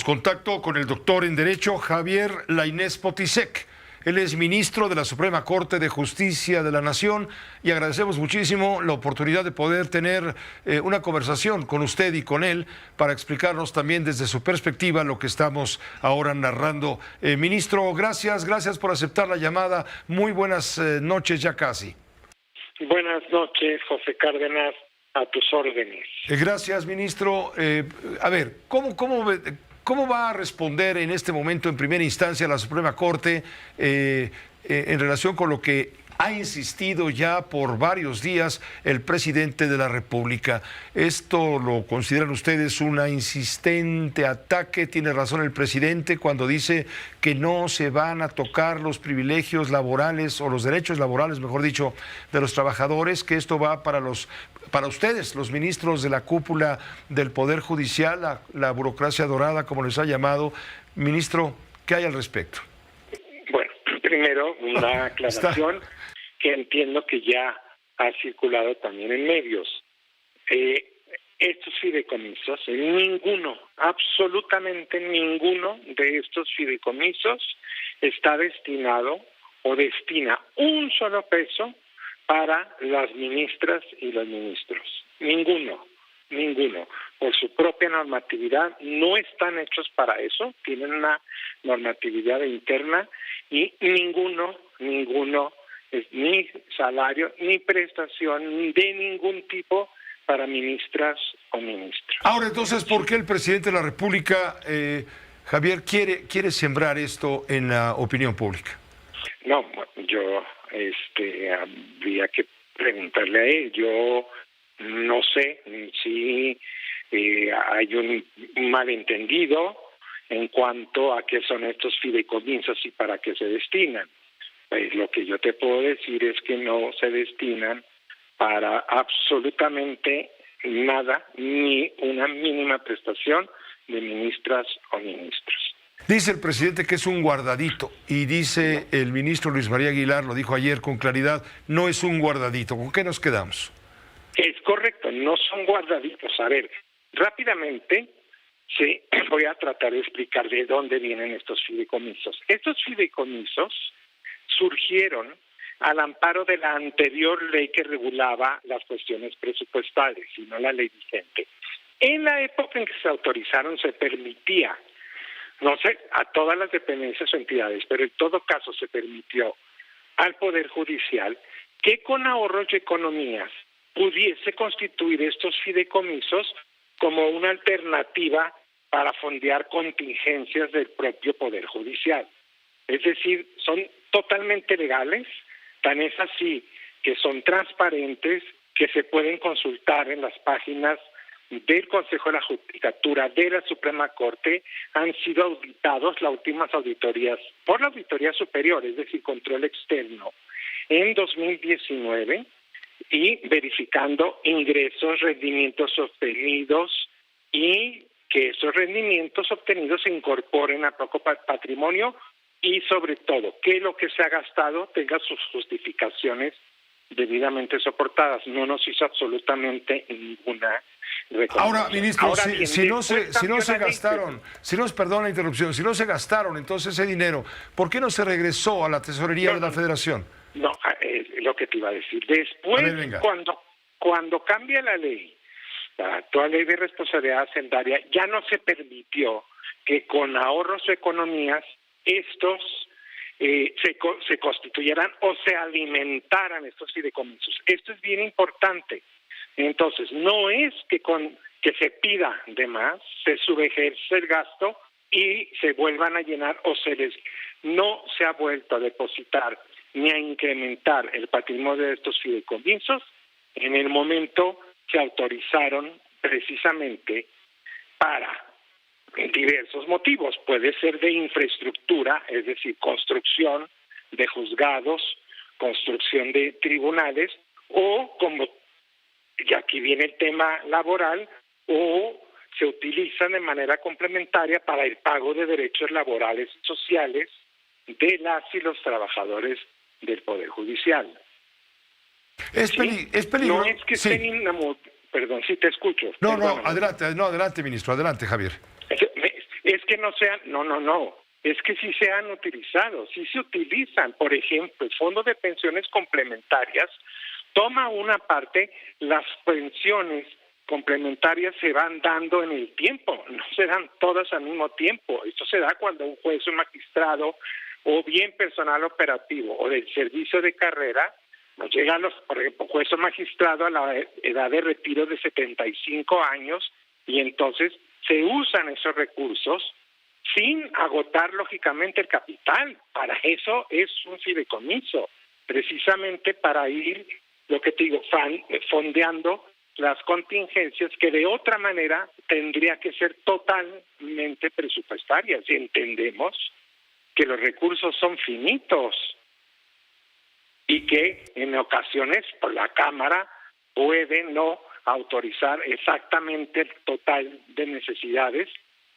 Hacemos contacto con el doctor en Derecho Javier Lainez Potisek. Él es ministro de la Suprema Corte de Justicia de la Nación y agradecemos muchísimo la oportunidad de poder tener una conversación con usted y con él para explicarnos también desde su perspectiva lo que estamos ahora narrando. Ministro, gracias por aceptar la llamada. Muy buenas noches ya casi. Buenas noches, José Cárdenas, a tus órdenes. Gracias, ministro. A ver, ¿cómo va a responder en este momento, en primera instancia, la Suprema Corte en relación con lo que ha insistido ya por varios días el presidente de la República? ¿Esto lo consideran ustedes un insistente ataque? ¿Tiene razón el presidente cuando dice que no se van a tocar los privilegios laborales o los derechos laborales, mejor dicho, de los trabajadores, que esto va para ustedes, los ministros de la cúpula del Poder Judicial, la burocracia dorada, como les ha llamado? Ministro, ¿qué hay al respecto? Bueno, primero una aclaración que entiendo que ya ha circulado también en medios. Estos fideicomisos, ninguno, absolutamente ninguno de estos fideicomisos está destinado o destina un solo peso para las ministras y los ministros. Ninguno. Por su propia normatividad no están hechos para eso, tienen una normatividad interna y ninguno, ni salario, ni prestación de ningún tipo para ministras o ministros. Ahora, entonces, ¿por qué el presidente de la República, Javier, quiere sembrar esto en la opinión pública? No, yo habría que preguntarle a él. Yo no sé si hay un malentendido en cuanto a qué son estos fideicomisos y para qué se destinan. Pues lo que yo te puedo decir es que no se destinan para absolutamente nada, ni una mínima prestación de ministras o ministros. Dice el presidente que es un guardadito y dice el ministro Luis María Aguilar, lo dijo ayer con claridad, no es un guardadito. ¿Con qué nos quedamos? Es correcto, no son guardaditos. A ver, rápidamente voy a tratar de explicar de dónde vienen estos fideicomisos. Estos fideicomisos surgieron al amparo de la anterior ley que regulaba las cuestiones presupuestales, y no la ley vigente. En la época en que se autorizaron se permitía, no sé, a todas las dependencias o entidades, pero en todo caso se permitió al Poder Judicial que con ahorros y economías pudiese constituir estos fideicomisos como una alternativa para fondear contingencias del propio Poder Judicial. Es decir, son totalmente legales, tan es así que son transparentes, que se pueden consultar en las páginas del Consejo de la Judicatura, de la Suprema Corte, han sido auditados las últimas auditorías por la Auditoría Superior, es decir, control externo, en 2019, y verificando ingresos, rendimientos obtenidos y que esos rendimientos obtenidos se incorporen a propio patrimonio y sobre todo que lo que se ha gastado tenga sus justificaciones debidamente soportadas. No nos hizo absolutamente ninguna recomendación. Ahora, ministro, si no se gastaron, perdón la interrupción, si no se gastaron entonces ese dinero, ¿por qué no se regresó a la tesorería de la Federación? No, es lo que te iba a decir. Después, cuando cambia la ley, la actual ley de responsabilidad hacendaria, ya no se permitió que con ahorros o economías estos se constituyeran o se alimentaran estos fideicomisos. Esto es bien importante. Entonces, no es que se pida de más, se subejerce el gasto y se vuelvan a llenar no se ha vuelto a depositar ni a incrementar el patrimonio de estos fideicomisos. En el momento se autorizaron precisamente para diversos motivos. Puede ser de infraestructura, es decir, construcción de juzgados, construcción de tribunales, o como, y aquí viene el tema laboral, o se utilizan de manera complementaria para el pago de derechos laborales y sociales de las y los trabajadores del Poder Judicial. Es peligroso. No es que estén perdón, sí te escucho. No, adelante, ministro, adelante, Javier. Es que no sean, no. Es que sí se han utilizado, sí se utilizan. Por ejemplo, el Fondo de Pensiones Complementarias toma una parte, las pensiones complementarias se van dando en el tiempo, no se dan todas al mismo tiempo. Esto se da cuando un juez, un magistrado o bien personal operativo o del servicio de carrera, nos llega por ejemplo, juez o magistrado a la edad de retiro de 75 años y entonces se usan esos recursos sin agotar lógicamente el capital. Para eso es un fideicomiso, precisamente para ir, lo que te digo, fondeando las contingencias que de otra manera tendría que ser totalmente presupuestarias. Y entendemos que los recursos son finitos y que en ocasiones por la Cámara puede no autorizar exactamente el total de necesidades,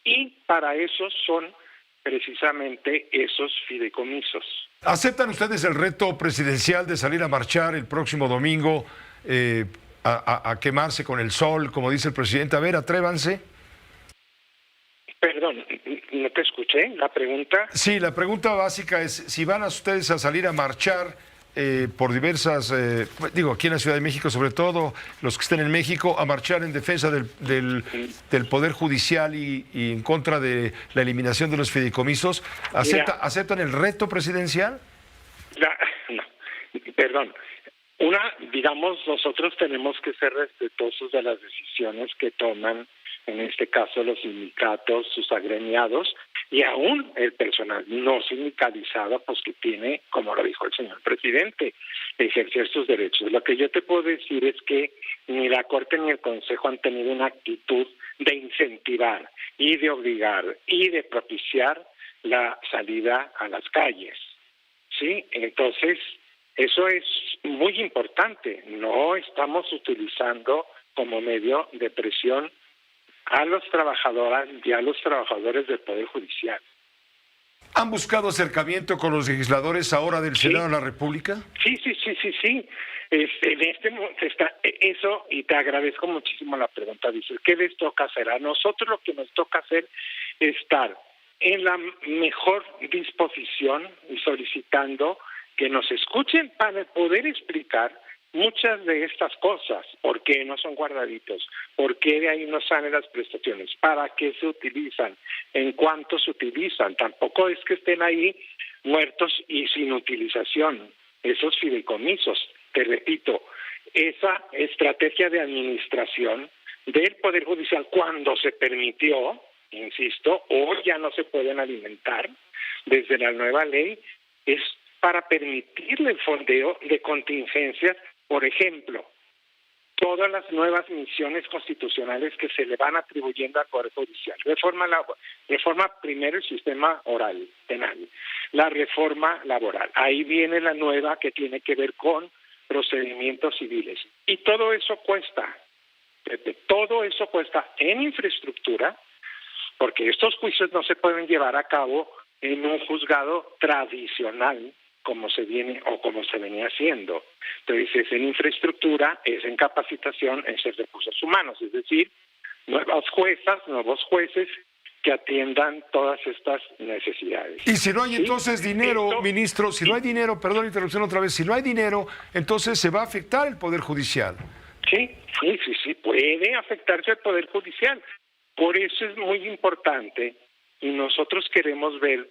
y para eso son precisamente esos fideicomisos. ¿Aceptan ustedes el reto presidencial de salir a marchar el próximo domingo, a quemarse con el sol, como dice el presidente? A ver, atrévanse. Perdón, no te escuché la pregunta. Sí, la pregunta básica es si van a ustedes a salir a marchar por diversas, aquí en la Ciudad de México, sobre todo los que estén en México, a marchar en defensa del Poder Judicial y en contra de la eliminación de los fideicomisos. ¿Aceptan el reto presidencial? No, perdón. Digamos, nosotros tenemos que ser respetuosos de las decisiones que toman, en este caso los sindicatos, sus agremiados, y aún el personal no sindicalizado, pues que tiene, como lo dijo el señor presidente, ejercer sus derechos. Lo que yo te puedo decir es que ni la Corte ni el Consejo han tenido una actitud de incentivar y de obligar y de propiciar la salida a las calles, ¿sí? Entonces, eso es muy importante. No estamos utilizando como medio de presión a los trabajadoras y a los trabajadores del Poder Judicial. ¿Han buscado acercamiento con los legisladores ahora del Senado de la República? Sí. Eso, y te agradezco muchísimo la pregunta. Dices, ¿qué les toca hacer? A nosotros lo que nos toca hacer es estar en la mejor disposición y solicitando que nos escuchen para poder explicar muchas de estas cosas. ¿Por qué no son guardaditos? ¿Por qué de ahí no salen las prestaciones? ¿Para qué se utilizan? ¿En cuánto se utilizan? Tampoco es que estén ahí muertos y sin utilización esos fideicomisos. Te repito, esa estrategia de administración del Poder Judicial, cuando se permitió, insisto, hoy ya no se pueden alimentar desde la nueva ley, es para permitirle el fondeo de contingencias. Por ejemplo, todas las nuevas misiones constitucionales que se le van atribuyendo al Poder Judicial. Reforma primero el sistema oral penal, la reforma laboral. Ahí viene la nueva que tiene que ver con procedimientos civiles. Y todo eso cuesta. Todo eso cuesta en infraestructura, porque estos juicios no se pueden llevar a cabo en un juzgado tradicional, como se venía haciendo. Entonces, es en infraestructura, es en capacitación, es en recursos humanos, es decir, nuevas juezas, nuevos jueces que atiendan todas estas necesidades. Y si no hay entonces dinero, ministro, si no hay dinero, perdón la interrupción otra vez, si no hay dinero, entonces se va a afectar el Poder Judicial. Sí, puede afectarse el Poder Judicial. Por eso es muy importante, y nosotros queremos ver,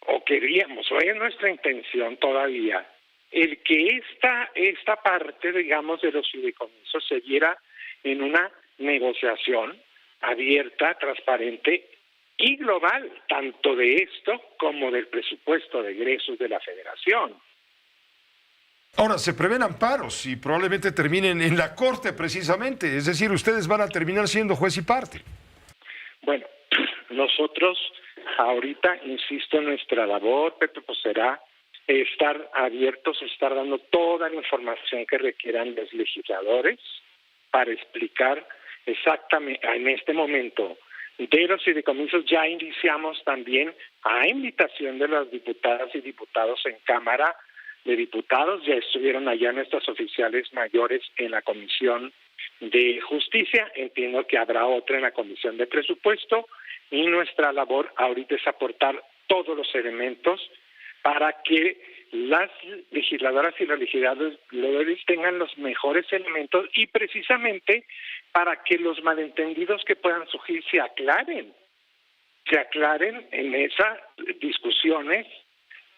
o es nuestra intención todavía, el que esta parte, digamos, de los fideicomisos se viera en una negociación abierta, transparente y global, tanto de esto como del presupuesto de egresos de la Federación. Ahora, se prevén amparos y probablemente terminen en la Corte precisamente, es decir, ustedes van a terminar siendo juez y parte. Bueno, nosotros ahorita, insisto, nuestra labor, Pepe, pues será estar abiertos, estar dando toda la información que requieran los legisladores para explicar exactamente en este momento de los fideicomisos. Ya iniciamos también a invitación de las diputadas y diputados en Cámara de Diputados, ya estuvieron allá nuestros oficiales mayores en la Comisión de Justicia, entiendo que habrá otra en la Comisión de Presupuesto, y nuestra labor ahorita es aportar todos los elementos para que las legisladoras y los legisladores tengan los mejores elementos y precisamente para que los malentendidos que puedan surgir se aclaren en esas discusiones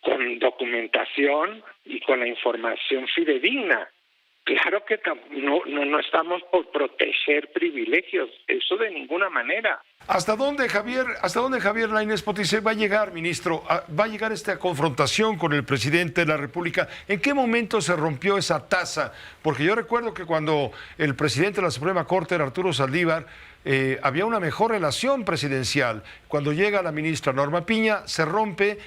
con documentación y con la información fidedigna. Claro que no estamos por proteger privilegios, eso de ninguna manera. ¿Hasta dónde Javier Lainez Potisek va a llegar, ministro? ¿Va a llegar esta confrontación con el presidente de la República? ¿En qué momento se rompió esa tasa? Porque yo recuerdo que cuando el presidente de la Suprema Corte era Arturo Saldívar, había una mejor relación presidencial. Cuando llega la ministra Norma Piña, se rompe,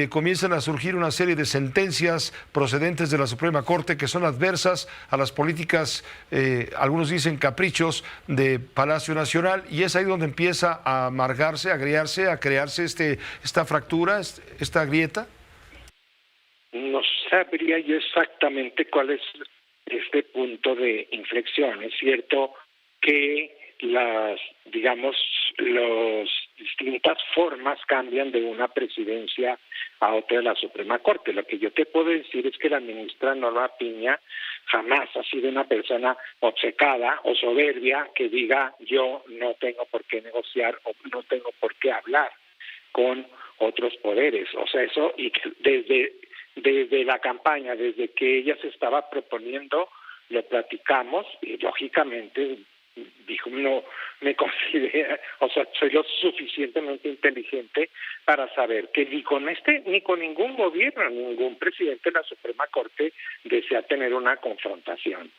comienzan a surgir una serie de sentencias procedentes de la Suprema Corte que son adversas a las políticas, algunos dicen caprichos, de Palacio Nacional, y es ahí donde empieza a amargarse, a agriarse, a crearse esta fractura, esta grieta. No sabría yo exactamente cuál es este punto de inflexión. Es cierto que las distintas formas cambian de una presidencia a otra de la Suprema Corte. Lo que yo te puedo decir es que la ministra Norma Piña jamás ha sido una persona obcecada o soberbia que diga yo no tengo por qué negociar o no tengo por qué hablar con otros poderes. O sea, eso, y desde la campaña, desde que ella se estaba proponiendo, lo platicamos y lógicamente dijo, no me considera, o sea, soy lo suficientemente inteligente para saber que ni con ningún gobierno, ningún presidente de la Suprema Corte desea tener una confrontación.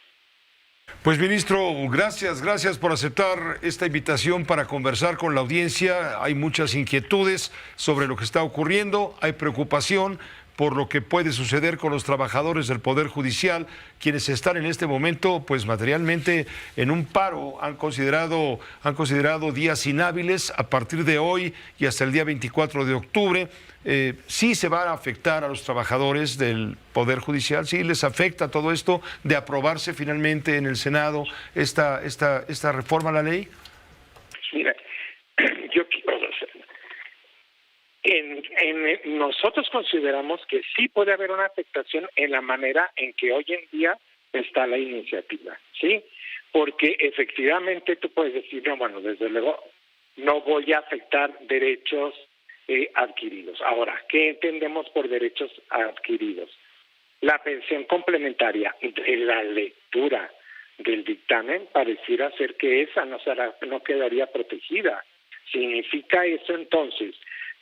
Pues ministro, gracias por aceptar esta invitación para conversar con la audiencia. Hay muchas inquietudes sobre lo que está ocurriendo, hay preocupación por lo que puede suceder con los trabajadores del Poder Judicial, quienes están en este momento, pues materialmente en un paro, han considerado días inhábiles a partir de hoy y hasta el día 24 de octubre. Sí se va a afectar a los trabajadores del Poder Judicial, sí les afecta todo esto de aprobarse finalmente en el Senado esta reforma a la ley. Mira, yo quiero hacer. Nosotros consideramos que sí puede haber una afectación en la manera en que hoy en día está la iniciativa, ¿sí? Porque efectivamente tú puedes decir, no, bueno, desde luego no voy a afectar derechos adquiridos. Ahora, ¿qué entendemos por derechos adquiridos? La pensión complementaria de la lectura del dictamen pareciera ser que esa no quedaría protegida. ¿Significa eso entonces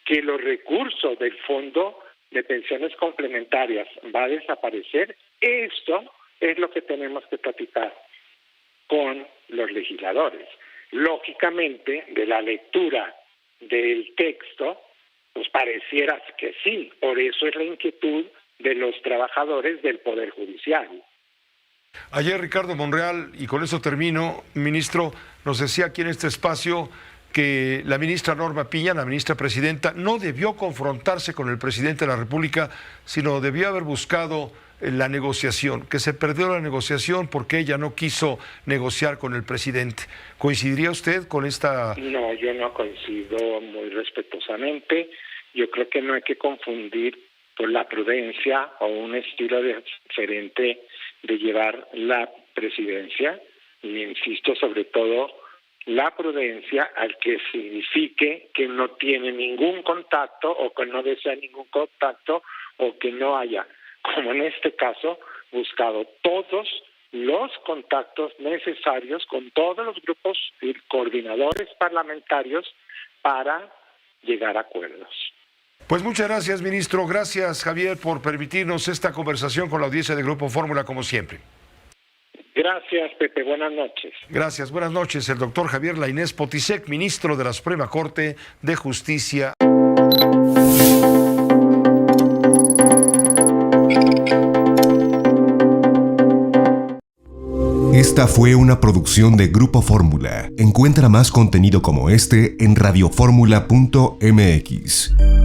que los recursos del Fondo de Pensiones Complementarias va a desaparecer? Esto es lo que tenemos que platicar con los legisladores. Lógicamente, de la lectura del texto, pues pareciera que sí. Por eso es la inquietud de los trabajadores del Poder Judicial. Ayer Ricardo Monreal, y con eso termino, ministro, nos decía aquí en este espacio que la ministra Norma Piña, la ministra presidenta, no debió confrontarse con el presidente de la República, sino debió haber buscado la negociación, que se perdió la negociación porque ella no quiso negociar con el presidente. ¿Coincidiría usted con esta...? No, yo no coincido, muy respetuosamente. Yo creo que no hay que confundir por la prudencia o un estilo diferente de llevar la presidencia, y insisto sobre todo la prudencia al que signifique que no tiene ningún contacto o que no desea ningún contacto o que no haya, como en este caso, buscado todos los contactos necesarios con todos los grupos y coordinadores parlamentarios para llegar a acuerdos. Pues muchas gracias, ministro. Gracias, Javier, por permitirnos esta conversación con la audiencia de Grupo Fórmula, como siempre. Gracias, Pepe. Buenas noches. Gracias. Buenas noches. El doctor Javier Lainez Potisek, ministro de la Suprema Corte de Justicia. Esta fue una producción de Grupo Fórmula. Encuentra más contenido como este en radioformula.mx.